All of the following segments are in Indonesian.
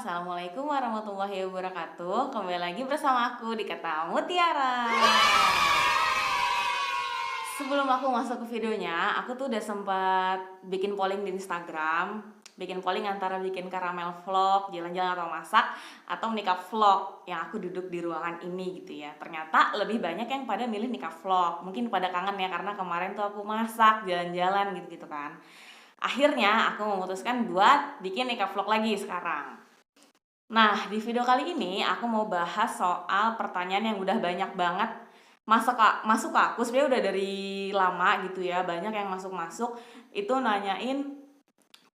Assalamualaikum warahmatullahi wabarakatuh. Kembali lagi bersama aku di Kata Mutiara. Sebelum aku masuk ke videonya, aku tuh udah sempat bikin polling di Instagram. Bikin polling antara bikin karamel vlog, jalan-jalan atau masak, atau nikah vlog yang aku duduk di ruangan ini gitu ya. Ternyata lebih banyak yang pada milih nikah vlog. Mungkin pada kangen ya, karena kemarin tuh aku masak, jalan-jalan gitu-gitu kan. Akhirnya aku memutuskan buat bikin nikah vlog lagi sekarang. Nah, di video kali ini aku mau bahas soal pertanyaan yang udah banyak banget masuk ke aku. Sebenarnya udah dari lama gitu ya, banyak yang masuk-masuk itu nanyain,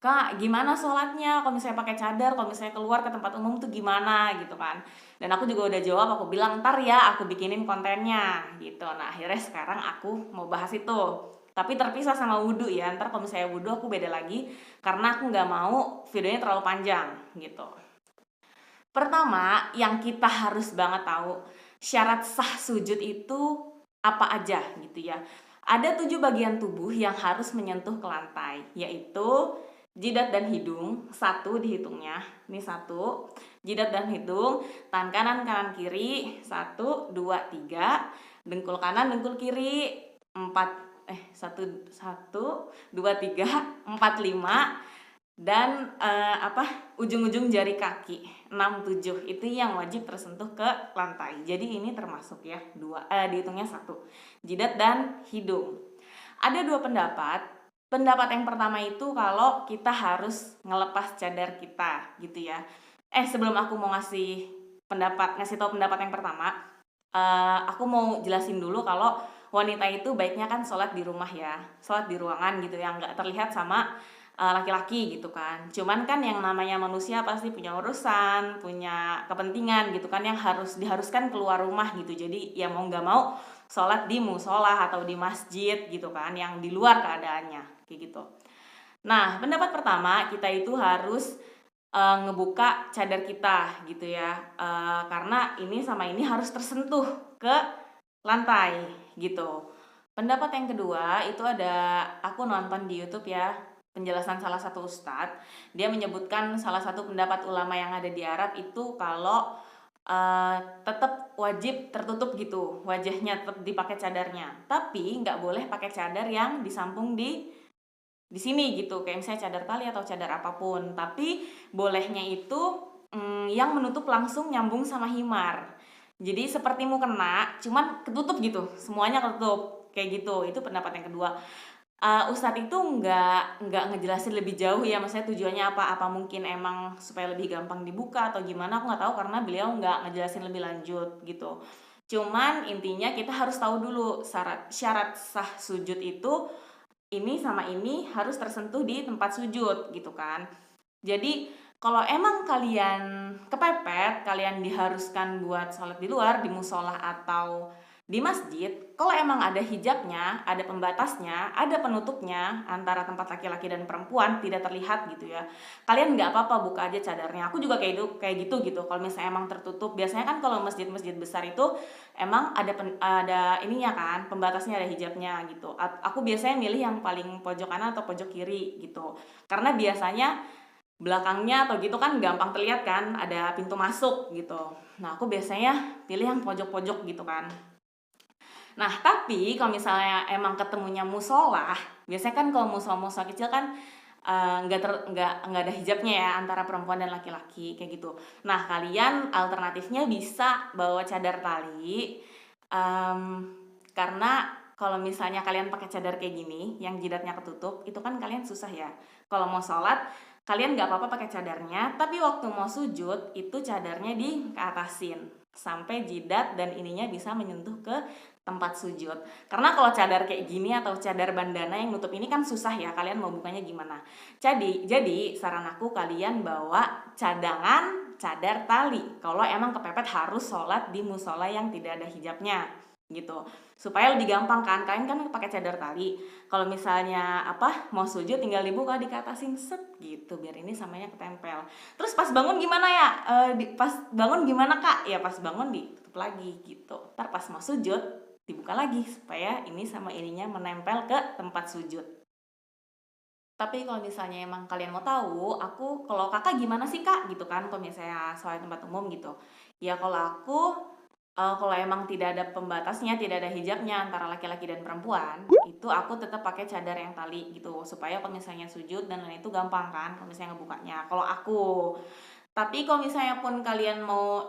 Kak, gimana sholatnya? Kalau misalnya pakai cadar, kalau misalnya keluar ke tempat umum tuh gimana gitu kan? Dan aku juga udah jawab, aku bilang ntar ya aku bikinin kontennya gitu. Nah, akhirnya sekarang aku mau bahas itu. Tapi terpisah sama wudhu ya. Ntar kalau misalnya wudhu aku beda lagi karena aku nggak mau videonya terlalu panjang gitu. Pertama, yang kita harus banget tahu, syarat sah sujud itu apa aja gitu ya. Ada 7 bagian tubuh yang harus menyentuh ke lantai, yaitu jidat dan hidung, satu dihitungnya. Ini satu, jidat dan hidung, tangan kanan, kanan kiri, satu, dua, tiga, dengkul kanan, dengkul kiri, empat, satu, satu, dua, tiga, empat, lima, dan ujung-ujung jari kaki 6 7 itu yang wajib tersentuh ke lantai. Jadi ini termasuk ya dihitungnya satu, jidat dan hidung. Ada dua pendapat. Pendapat yang pertama itu kalau kita harus ngelepas cadar kita gitu ya. Sebelum aku mau ngasih tahu pendapat yang pertama, aku mau jelasin dulu kalau wanita itu baiknya kan sholat di rumah ya, sholat di ruangan gitu yang nggak terlihat sama laki-laki gitu kan. Cuman kan yang namanya manusia pasti punya urusan, punya kepentingan gitu kan yang diharuskan keluar rumah gitu. Jadi ya mau nggak mau sholat di musola atau di masjid gitu kan, yang di luar keadaannya kayak gitu. Nah, pendapat pertama, kita itu harus ngebuka cadar kita gitu ya, karena ini sama ini harus tersentuh ke lantai gitu. Pendapat yang kedua itu aku nonton di YouTube ya, penjelasan salah satu ustadz. Dia menyebutkan salah satu pendapat ulama yang ada di Arab itu kalau tetap wajib tertutup gitu wajahnya, tetap dipakai cadarnya, tapi nggak boleh pakai cadar yang disambung di sini gitu, kayak misalnya cadar tali atau cadar apapun. Tapi bolehnya itu yang menutup langsung nyambung sama himar. Jadi seperti mukena, cuman ketutup gitu, semuanya ketutup kayak gitu. Itu pendapat yang kedua. Ustadz itu nggak ngejelasin lebih jauh ya, maksudnya tujuannya apa mungkin emang supaya lebih gampang dibuka atau gimana, aku nggak tahu karena beliau nggak ngejelasin lebih lanjut gitu. Cuman intinya kita harus tahu dulu syarat sah sujud itu ini sama ini harus tersentuh di tempat sujud gitu kan. Jadi kalau emang kalian kepepet, kalian diharuskan buat sholat di luar, di musola atau di masjid, kalau emang ada hijabnya, ada pembatasnya, ada penutupnya antara tempat laki-laki dan perempuan tidak terlihat gitu ya, kalian nggak apa-apa buka aja cadarnya. Aku juga kayak gitu. Kalau misalnya emang tertutup, biasanya kan kalau masjid-masjid besar itu emang ada ininya kan, pembatasnya, ada hijabnya gitu. Aku biasanya milih yang paling pojok kanan atau pojok kiri gitu, karena biasanya belakangnya atau gitu kan gampang terlihat kan, ada pintu masuk gitu. Nah, aku biasanya pilih yang pojok-pojok gitu kan. Nah, tapi kalau misalnya emang ketemunya musola, biasanya kan kalau musola kecil kan nggak ada hijabnya ya antara perempuan dan laki-laki kayak gitu. Nah, kalian alternatifnya bisa bawa cadar tali, karena kalau misalnya kalian pakai cadar kayak gini yang jidatnya ketutup, itu kan kalian susah ya. Kalau mau sholat kalian nggak apa-apa pakai cadarnya, tapi waktu mau sujud itu cadarnya keatasin sampai jidat dan ininya bisa menyentuh ke tempat sujud. Karena kalau cadar kayak gini atau cadar bandana yang nutup ini kan susah ya, kalian mau bukanya gimana. Jadi saran aku kalian bawa cadangan cadar tali kalau emang kepepet harus sholat di musola yang tidak ada hijabnya gitu, supaya lebih gampang kan. Kalian kan pakai cadar tali, kalau misalnya mau sujud tinggal dibuka, dikatasin set gitu biar ini samanya ketempel. Terus pas bangun gimana ya, pas bangun gimana kak, ya pas bangun ditutup lagi gitu, ntar pas mau sujud dibuka lagi supaya ini sama ininya menempel ke tempat sujud. Tapi kalau misalnya emang kalian mau tahu, kalau Kakak gimana sih, Kak? Gitu kan, kalau misalnya soal tempat umum gitu. Ya kalau aku, kalau emang tidak ada pembatasnya, tidak ada hijabnya antara laki-laki dan perempuan, itu aku tetap pakai cadar yang tali gitu, supaya kalau misalnya sujud dan lain itu gampang kan, kalau misalnya ngebukanya. Kalau aku. Tapi kalau misalnya pun kalian mau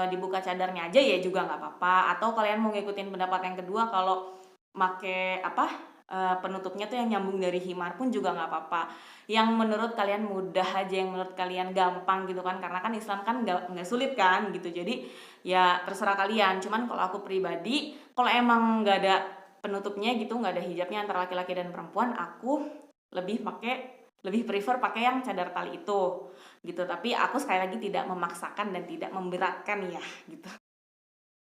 dibuka cadarnya aja ya juga nggak apa-apa. Atau kalian mau ngikutin pendapat yang kedua kalau make apa penutupnya tuh yang nyambung dari himar pun juga nggak apa-apa. Yang menurut kalian mudah aja, yang menurut kalian gampang gitu kan. Karena kan Islam kan nggak sulit kan gitu. Jadi ya terserah kalian. Cuman kalau aku pribadi, kalau emang nggak ada penutupnya gitu, nggak ada hijabnya antara laki-laki dan perempuan, aku lebih prefer pakai yang cadar tali itu gitu. Tapi aku sekali lagi tidak memaksakan dan tidak memberatkan ya gitu.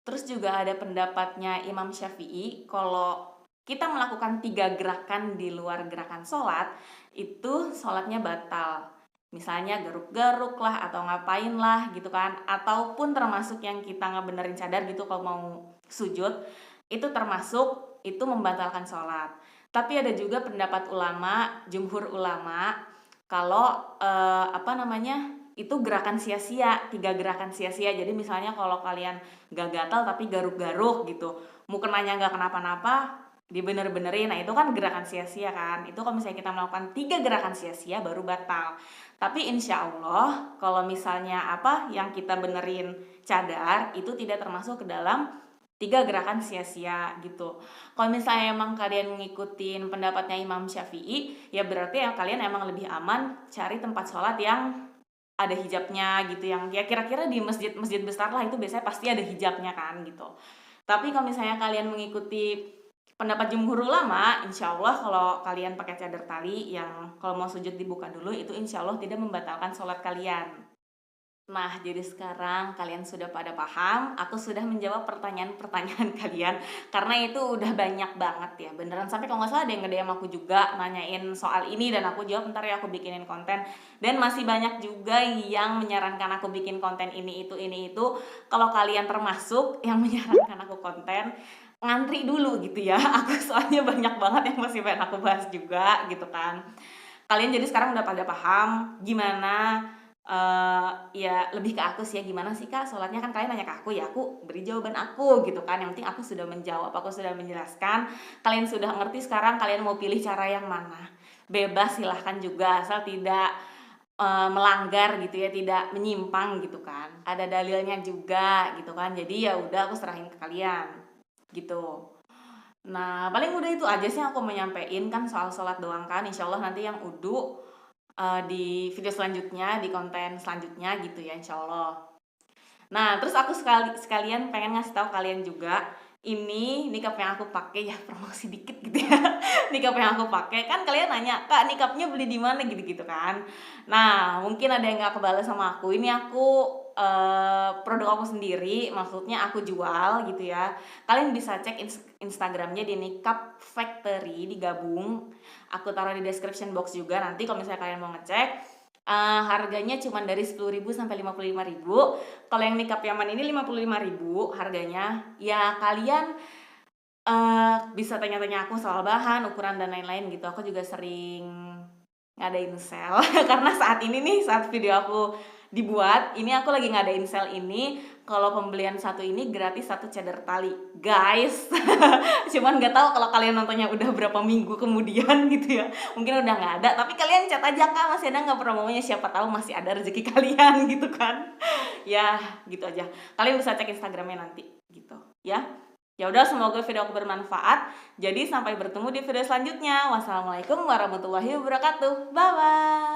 Terus juga ada pendapatnya Imam Syafi'i, kalau kita melakukan 3 gerakan di luar gerakan sholat, itu sholatnya batal. Misalnya garuk-garuk lah, atau ngapain lah gitu kan. Ataupun termasuk yang kita ngebenerin cadar gitu kalau mau sujud, itu termasuk, itu membatalkan sholat. Tapi ada juga pendapat ulama, jumhur ulama, kalau itu gerakan sia-sia, 3 gerakan sia-sia. Jadi misalnya kalau kalian gak gatal tapi garuk-garuk gitu, mukenanya gak kenapa-napa, dibener-benerin, nah itu kan gerakan sia-sia kan. Itu kalau misalnya kita melakukan 3 gerakan sia-sia baru batal. Tapi insya Allah kalau misalnya yang kita benerin cadar, itu tidak termasuk ke dalam 3 gerakan sia-sia gitu. Kalau misalnya emang kalian ngikutin pendapatnya Imam Syafi'i, ya berarti kalian emang lebih aman cari tempat sholat yang ada hijabnya gitu, yang ya kira-kira di masjid-masjid besar lah itu biasanya pasti ada hijabnya kan gitu. Tapi kalau misalnya kalian mengikuti pendapat jumhur ulama, insya Allah kalau kalian pakai cadar tali yang kalau mau sujud dibuka dulu, itu insya Allah tidak membatalkan sholat kalian. Nah, jadi sekarang kalian sudah pada paham, aku sudah menjawab pertanyaan-pertanyaan kalian, karena itu udah banyak banget ya, beneran sampai kalau nggak salah ada yang nge-DM aku juga nanyain soal ini, dan aku jawab ntar ya aku bikinin konten. Dan masih banyak juga yang menyarankan aku bikin konten ini itu. Kalau kalian termasuk yang menyarankan aku konten, ngantri dulu gitu ya, aku soalnya banyak banget yang masih pengen aku bahas juga gitu kan. Kalian jadi sekarang udah pada paham gimana, ya lebih ke aku sih ya, gimana sih Kak sholatnya, kan kalian nanya ke aku ya aku beri jawaban aku gitu kan. Yang penting aku sudah menjawab, aku sudah menjelaskan, kalian sudah ngerti. Sekarang kalian mau pilih cara yang mana, bebas silahkan juga, asal tidak melanggar gitu ya, tidak menyimpang gitu kan, ada dalilnya juga gitu kan. Jadi ya udah aku serahin ke kalian gitu. Nah paling udah itu aja sih aku menyampaikan kan soal sholat doang kan. Insya Allah nanti yang udu di video selanjutnya, di konten selanjutnya gitu ya insya Allah. Nah terus aku sekalian pengen ngasih tahu kalian juga, ini nikap yang aku pakai ya, promosi dikit gitu ya. Nikap yang aku pakai kan, kalian nanya Kak nikapnya beli di mana gitu-gitu kan. Nah mungkin ada yang gak kebalas sama aku, ini aku produk aku sendiri, maksudnya aku jual gitu ya. Kalian bisa cek Instagramnya di Nikap Factory, digabung. Aku taruh di description box juga nanti kalau misalnya kalian mau ngecek. Harganya cuma dari 10.000 sampai 55.000. Kalau yang nikap Yaman ini 55.000 harganya. Ya kalian bisa tanya-tanya aku soal bahan, ukuran dan lain-lain gitu. Aku juga sering ngadain sale karena saat ini nih, saat video aku dibuat ini, aku lagi ngadain sale ini. Kalau pembelian satu ini gratis satu cadar tali guys. Cuman nggak tahu kalau kalian nontonnya udah berapa minggu kemudian gitu ya, mungkin udah nggak ada. Tapi kalian chat aja Kak masih ada nggak promonya, siapa tahu masih ada rezeki kalian gitu kan. Ya gitu aja, kalian bisa cek Instagramnya nanti gitu ya. Ya udah, semoga video aku bermanfaat. Jadi sampai bertemu di video selanjutnya. Wassalamualaikum warahmatullahi wabarakatuh. Bye bye.